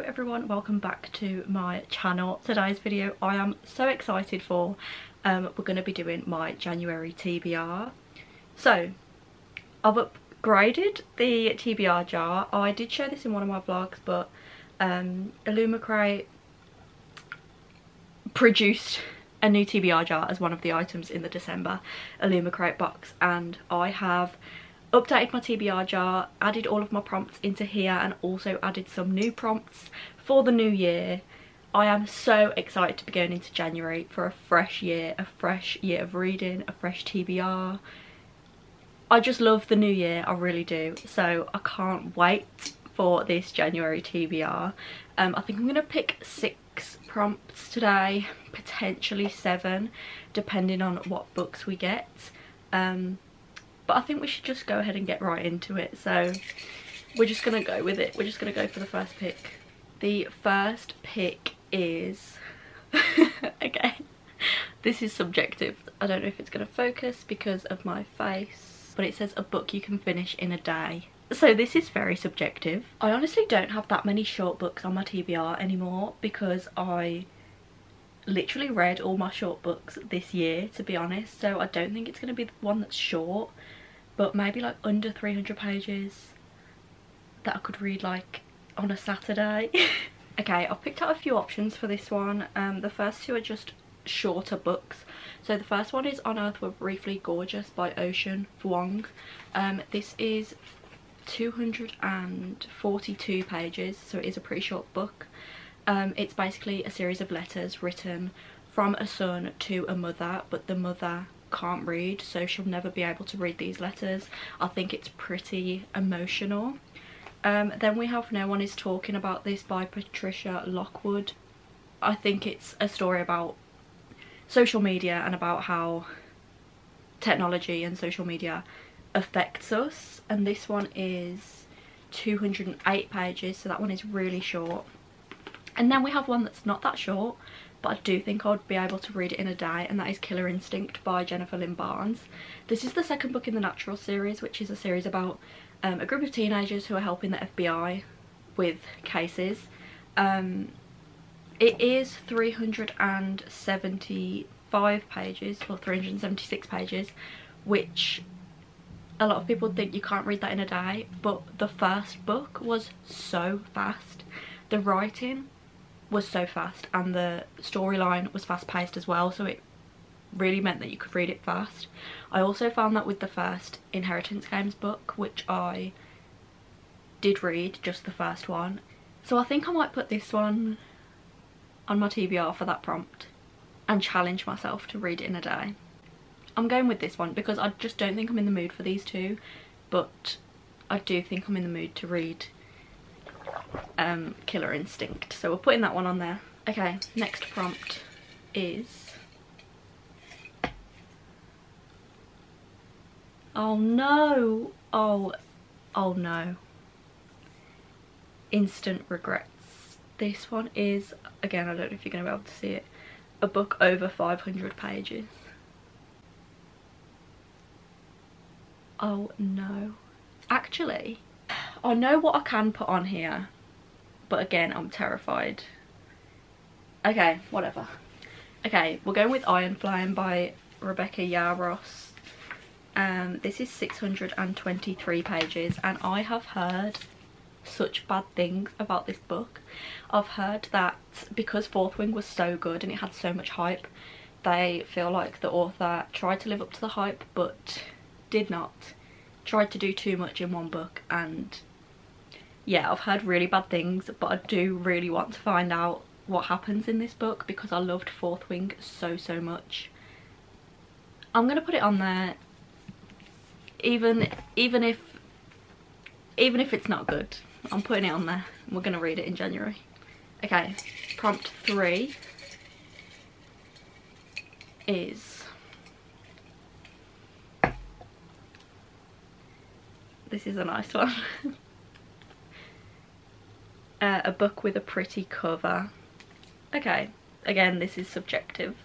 everyone, welcome back to my channel. Today's video I am so excited for. We're going to be doing my January TBR. So I've upgraded the TBR jar. I did share this in one of my vlogs, but Illumicrate produced a new TBR jar as one of the items in the December Illumicrate box, and I have updated my TBR jar, added all of my prompts into here, and also added some new prompts for the new year. I am so excited to be going into January for a fresh year of reading, a fresh TBR. I just love the new year, I really do. So I can't wait for this January TBR. I think I'm going to pick 6 prompts today, potentially 7, depending on what books we get. But I think we should just go ahead and get right into it. So we're just going to go with it. We're just going to go for the first pick. The first pick is... okay, this is subjective. I don't know if it's going to focus because of my face. But it says a book you can finish in a day. So this is very subjective. I honestly don't have that many short books on my TBR anymore because I literally read all my short books this year, to be honest. So I don't think it's going to be the one that's short, but maybe like under 300 pages that I could read like on a Saturday. Okay, I've picked out a few options for this one. The first 2 are just shorter books. So the first one is On Earth We're Briefly Gorgeous by Ocean Vuong. This is 242 pages, so it is a pretty short book. It's basically a series of letters written from a son to a mother, but the mother can't read, so she'll never be able to read these letters. I think it's pretty emotional. Then we have No One Is Talking About This by Patricia Lockwood. I think it's a story about social media and about how technology and social media affects us, and this one is 208 pages, so that one is really short. And then we have one that's not that short, but I do think I'd be able to read it in a day, and that is Killer Instinct by Jennifer Lynn Barnes. This is the second book in the Natural series, which is a series about a group of teenagers who are helping the FBI with cases. It is 375 pages, or 376 pages, which a lot of people think you can't read that in a day, but the first book was so fast. The writing was so fast and the storyline was fast paced as well, so it really meant that you could read it fast. I also found that with the first Inheritance Games book, which I did read, just the first one. So I think I might put this one on my TBR for that prompt and challenge myself to read it in a day. I'm going with this one because I just don't think I'm in the mood for these 2, but I do think I'm in the mood to read Killer Instinct, so we're putting that one on there. Okay, next prompt is... oh no! Oh no. Instant Regrets. This one is, again, I don't know if you're going to be able to see it, a book over 500 pages. Oh no. Actually, I know what I can put on here, but again, I'm terrified. Okay, whatever. Okay, we're going with Iron Flame by Rebecca Yarros. This is 623 pages, and I have heard such bad things about this book. I've heard that because Fourth Wing was so good and it had so much hype, they feel like the author tried to live up to the hype but did not. Tried to do too much in one book, and yeah, I've heard really bad things, but I do really want to find out what happens in this book because I loved Fourth Wing so much. I'm gonna put it on there, even if it's not good. I'm putting it on there. We're gonna read it in January. Okay, prompt 3 is... this is a nice one. A book with a pretty cover. Okay, again, this is subjective.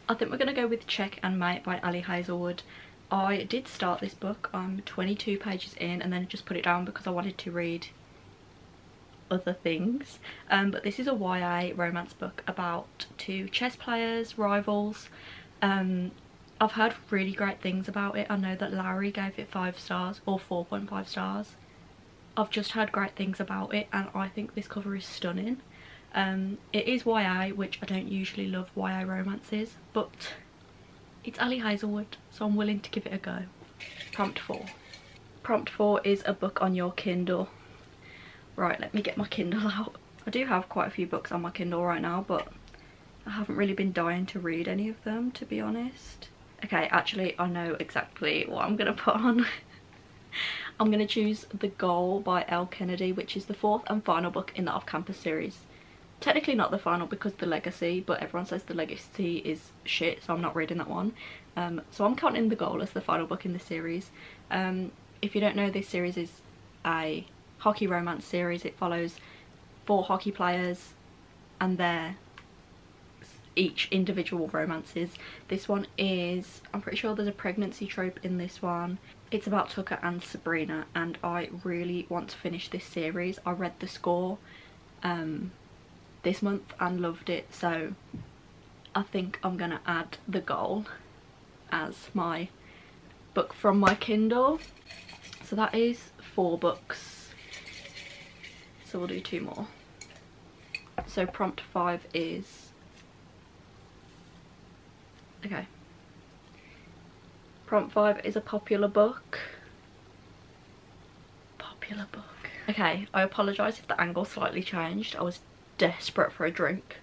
I think we're going to go with Check and Mate by Ali Hazelwood. I did start this book, I'm 22 pages in, and then just put it down because I wanted to read other things. But this is a YA romance book about two chess players, rivals. I've heard really great things about it. I know that Larry gave it 5 stars or 4.5 stars. I've just heard great things about it and I think this cover is stunning. It is YA, which I don't usually love YA romances, but it's Ali Hazelwood, so I'm willing to give it a go. Prompt 4. Prompt 4 is a book on your Kindle. Right, let me get my Kindle out. I do have quite a few books on my Kindle right now, but I haven't really been dying to read any of them, to be honest. Okay, actually I know exactly what I'm gonna put on. I'm gonna choose The Goal by Elle Kennedy, which is the 4th and final book in the Off Campus series. Technically not the final because The Legacy, but everyone says The Legacy is shit, so I'm not reading that one. So I'm counting The Goal as the final book in the series. If you don't know, this series is a hockey romance series. It follows 4 hockey players and their each individual romances. This one is, I'm pretty sure there's a pregnancy trope in this one. It's about Tucker and Sabrina and I really want to finish this series. I read The Score this month and loved it, so I think I'm gonna add The Goal as my book from my Kindle. So that is 4 books, so we'll do 2 more. So prompt 5 is, okay, prompt 5 is a popular book. Popular book. Okay, I apologise if the angle slightly changed. I was desperate for a drink.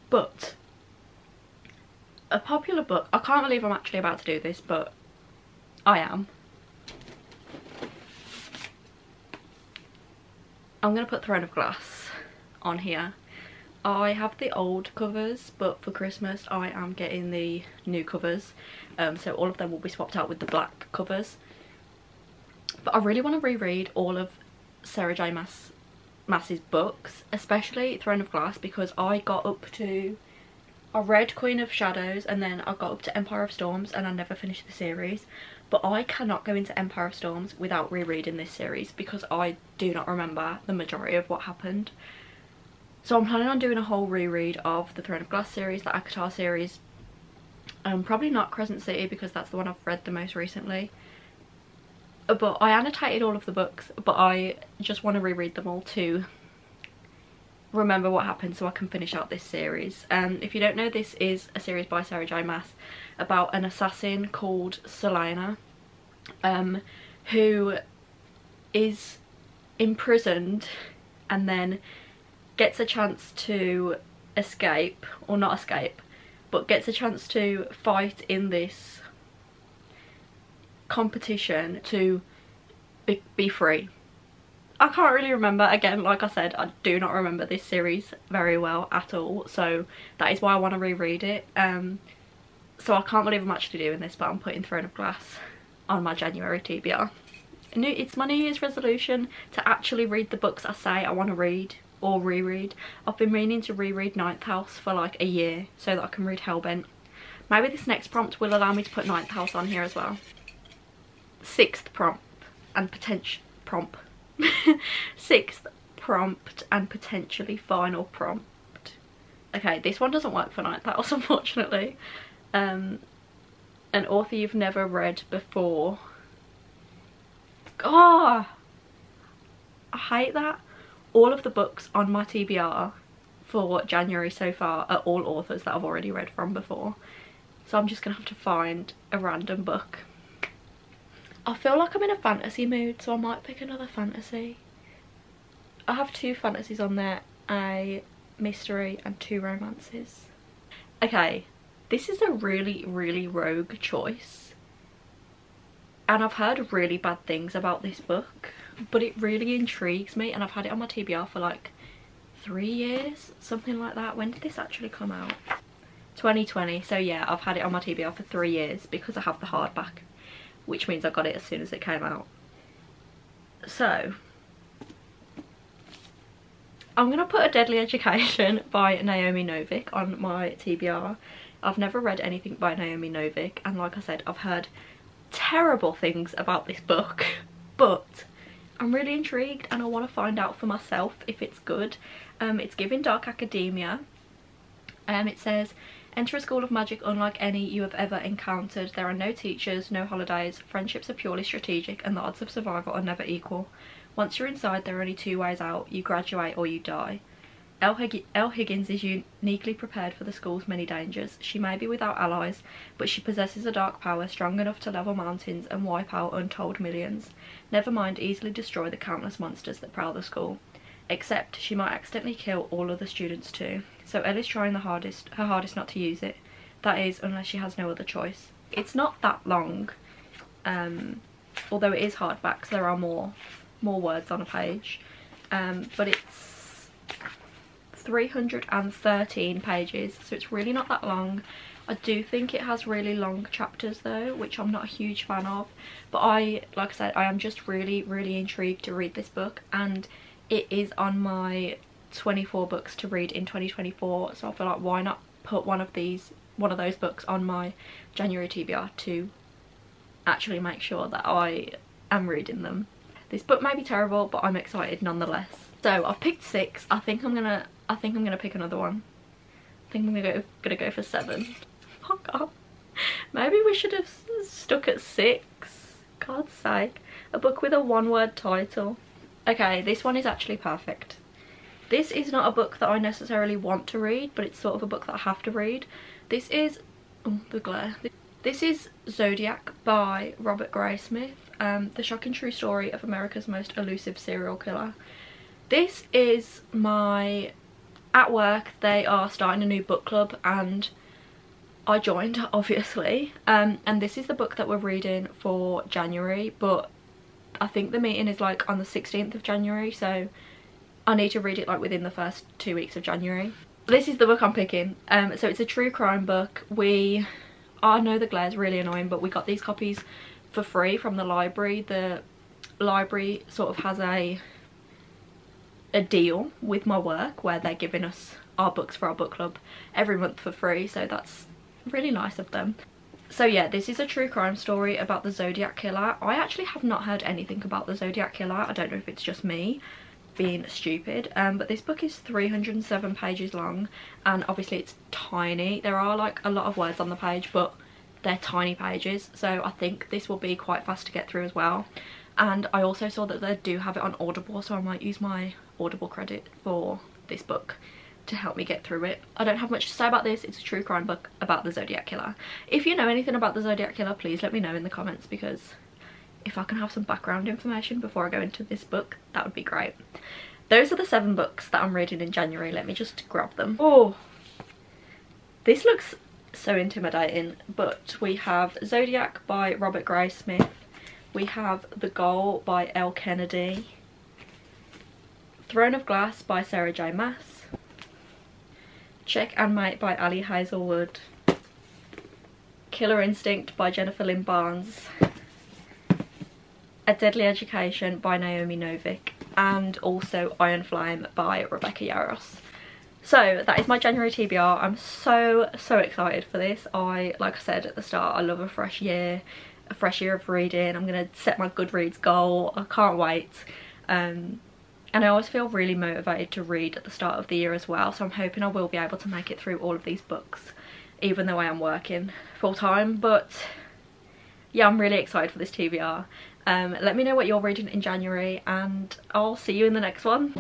But a popular book, I can't believe I'm actually about to do this, but I am. I'm going to put Throne of Glass on here. I have the old covers, but for Christmas I am getting the new covers. So all of them will be swapped out with the black covers. But I really want to reread all of Sarah J Maas's books, especially Throne of Glass, because I read Queen of Shadows and then I got up to Empire of Storms and I never finished the series. But I cannot go into Empire of Storms without rereading this series because I do not remember the majority of what happened. So I'm planning on doing a whole reread of the Throne of Glass series, the ACOTAR series. Probably not Crescent City because that's the one I've read the most recently. But I annotated all of the books, but I just want to reread them all to remember what happened so I can finish out this series. If you don't know, this is a series by Sarah J Maas about an assassin called Celaena, who is imprisoned and then gets a chance to escape, or not escape, but gets a chance to fight in this competition to be free. I can't really remember. Again, like I said, I do not remember this series very well at all, so that is why I want to reread it. So I can't believe I'm actually doing this, but I'm putting Throne of Glass on my January TBR. It's my New Year's resolution to actually read the books I say I want to read or reread. I've been meaning to reread Ninth House for like a year so that I can read Hellbent. Maybe this next prompt will allow me to put Ninth House on here as well. 6th prompt and potential prompt. 6th prompt and potentially final prompt. Okay, this one doesn't work for Ninth House, unfortunately. An author you've never read before. Oh, I hate that. All of the books on my TBR for January so far are all authors that I've already read from before. So I'm just gonna have to find a random book. I feel like I'm in a fantasy mood, so I might pick another fantasy. I have 2 fantasies on there, a mystery and 2 romances. Okay, this is a really, really rogue choice. And I've heard really bad things about this book, but it really intrigues me, and I've had it on my TBR for like 3 years, something like that. When did this actually come out? 2020, so yeah, I've had it on my TBR for 3 years because I have the hardback, which means I got it as soon as it came out. So I'm gonna put A Deadly Education by Naomi Novik on my TBR. I've never read anything by Naomi Novik, and like I said, I've heard terrible things about this book, but I'm really intrigued and I want to find out for myself if it's good. It's giving dark academia. It says, enter a school of magic unlike any you have ever encountered. There are no teachers, no holidays, friendships are purely strategic, and the odds of survival are never equal. Once you're inside, there are only two ways out: you graduate or you die. Elle Higgins is uniquely prepared for the school's many dangers. She may be without allies, but she possesses a dark power strong enough to level mountains and wipe out untold millions. Never mind easily destroy the countless monsters that prowl the school. Except she might accidentally kill all other students too. So Elle is trying her hardest not to use it. That is, unless she has no other choice. It's not that long, although it is hardback, so there are more words on a page. But it's 313 pages, so it's really not that long. I do think it has really long chapters though, which I'm not a huge fan of, but like I said, I am just really intrigued to read this book, and it is on my 24 books to read in 2024, so I feel like why not put one of those books on my January TBR to actually make sure that I am reading them. This book may be terrible, but I'm excited nonetheless. So I've picked 6. I think I'm gonna pick another one. I think I'm gonna go for 7. Oh god. Maybe we should have stuck at 6. God's sake. A book with a one-word title. Okay, this one is actually perfect. This is not a book that I necessarily want to read, but it's sort of a book that I have to read. This is, oh, the glare. This is Zodiac by Robert Graysmith, the shocking true story of America's most elusive serial killer. This is at work they are starting a new book club and I joined, obviously, and this is the book that we're reading for January, but I think the meeting is like on the 16th of January, so I need to read it like within the first 2 weeks of January. This is the book I'm picking. So it's a true crime book. I know the glare's really annoying, but we got these copies for free from the library. The library sort of has a deal with my work where they're giving us our books for our book club every month for free, so that's really nice of them. So yeah, this is a true crime story about the Zodiac Killer. I actually have not heard anything about the Zodiac Killer. I don't know if it's just me being stupid, but this book is 307 pages long, and obviously it's tiny. There are like a lot of words on the page, but they're tiny pages, so I think this will be quite fast to get through as well. And I also saw that they do have it on Audible, so I might use my Audible credit for this book to help me get through it. I don't have much to say about this. It's a true crime book about the Zodiac Killer. If you know anything about the Zodiac Killer, please let me know in the comments, because if I can have some background information before I go into this book, that would be great. Those are the 7 books that I'm reading in January. Let me just grab them. Oh, this looks so intimidating, but we have Zodiac by Robert Graysmith. We have The Goal by Elle Kennedy. Throne of Glass by Sarah J. Maas. Check and Mate by Ali Hazelwood. Killer Instinct by Jennifer Lynn Barnes. A Deadly Education by Naomi Novik. And also Iron Flame by Rebecca Yarros. So that is my January TBR. I'm so excited for this. Like I said at the start, I love a fresh year of reading. I'm gonna set my Goodreads goal. I can't wait. And I always feel really motivated to read at the start of the year as well, so I'm hoping I will be able to make it through all of these books, even though I am working full time. But yeah, I'm really excited for this TBR. Let me know what you're reading in January, and I'll see you in the next one.